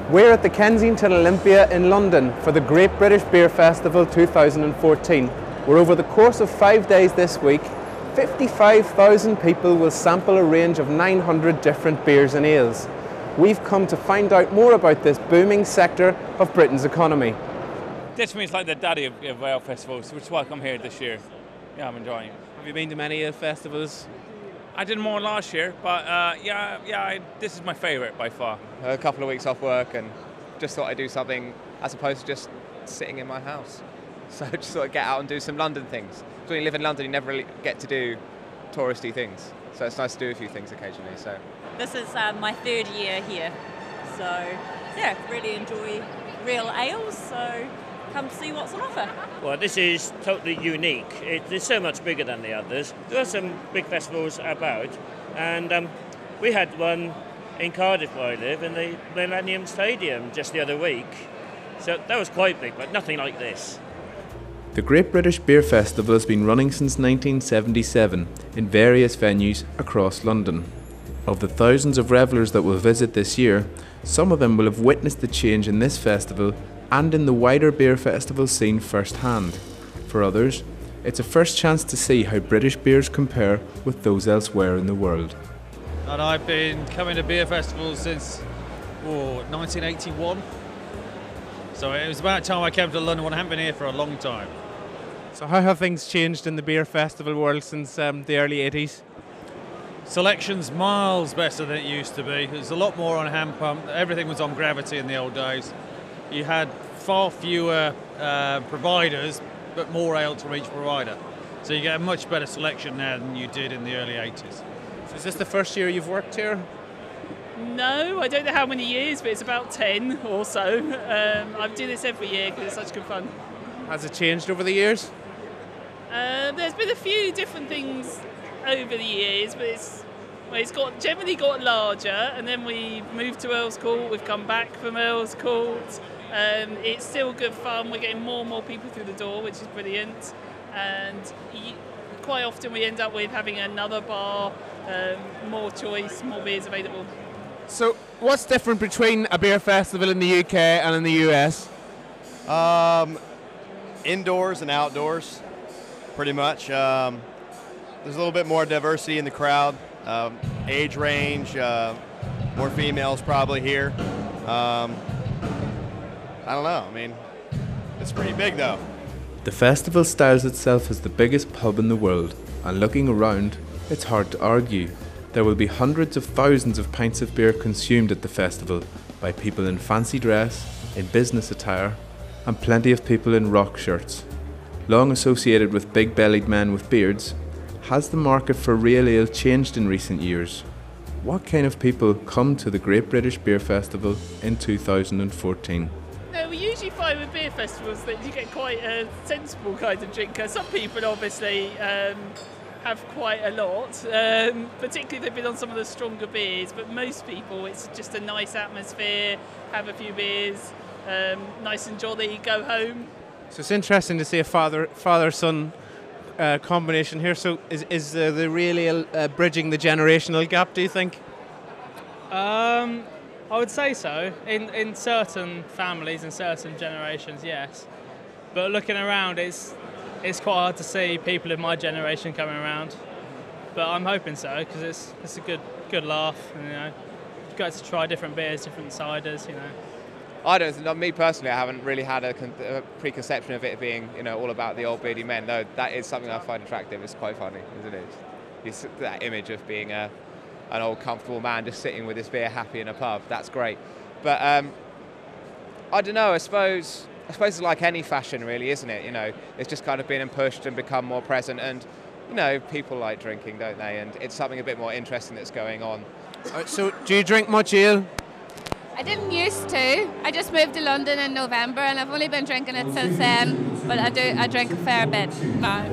We're at the Kensington Olympia in London for the Great British Beer Festival 2014, where over the course of 5 days this week, 55,000 people will sample a range of 900 different beers and ales. We've come to find out more about this booming sector of Britain's economy. This for me is like the daddy of ale festivals, which is why I come here this year. Yeah, I'm enjoying it. Have you been to many ale festivals? I did more last year, but this is my favourite by far. A couple of weeks off work and just thought I'd do something as opposed to just sitting in my house. So just thought I'd get out and do some London things. So when you live in London, you never really get to do touristy things. So it's nice to do a few things occasionally. So this is my third year here. So yeah, really enjoy real ales. So come see what's on offer. Well, this is totally unique. It's so much bigger than the others. There are some big festivals about, and we had one in Cardiff where I live in the Millennium Stadium just the other week. So that was quite big, but nothing like this. The Great British Beer Festival has been running since 1977 in various venues across London. Of the thousands of revellers that will visit this year, some of them will have witnessed the change in this festival and in the wider beer festival scene firsthand. For others, it's a first chance to see how British beers compare with those elsewhere in the world. And I've been coming to beer festivals since 1981. So it was about time I came to London when I haven't been here for a long time. So how have things changed in the beer festival world since the early 80s? Selection's miles better than it used to be. There's a lot more on hand pump. Everything was on gravity in the old days. You had far fewer providers, but more ales from each provider. So you get a much better selection now than you did in the early 80s. So is this the first year you've worked here? No, I don't know how many years, but it's about 10 or so. I do this every year because it's such good fun. Has it changed over the years? There's been a few different things over the years, but it's generally got larger, and then we moved to Earl's Court, we've come back from Earl's Court. It's still good fun, we're getting more and more people through the door, which is brilliant, and quite often we end up with having another bar, more choice, more beers available. So what's different between a beer festival in the UK and in the US? Indoors and outdoors, pretty much. There's a little bit more diversity in the crowd, age range, more females probably here. I don't know, I mean, it's pretty big though. The festival styles itself as the biggest pub in the world, and looking around, it's hard to argue. There will be hundreds of thousands of pints of beer consumed at the festival by people in fancy dress, in business attire, and plenty of people in rock shirts. Long associated with big-bellied men with beards, has the market for real ale changed in recent years? What kind of people come to the Great British Beer Festival in 2014? No, we usually find with beer festivals that you get quite a sensible kind of drinker. Some people obviously have quite a lot, particularly they've been on some of the stronger beers, but most people it's just a nice atmosphere, have a few beers, nice and jolly, go home. So it's interesting to see a father-son combination here. So is the real ale bridging the generational gap, do you think? I would say so. In certain families and certain generations, yes. But looking around, it's quite hard to see people of my generation coming around. But I'm hoping so, because it's a good laugh. And, you know, you've got to try different beers, different ciders. You know. I don't think, me personally, I haven't really had a preconception of it being, all about the old beardy men. Though that is something I find attractive. It's quite funny, isn't it? It's that image of being an old comfortable man just sitting with his beer happy in a pub. That's great. But I don't know, I suppose it's like any fashion really, isn't it? It's just kind of been pushed and become more present, and people like drinking, don't they? And it's something a bit more interesting that's going on. So do you drink much ale? I didn't used to. I just moved to London in November and I've only been drinking it since then, but I drink a fair bit now.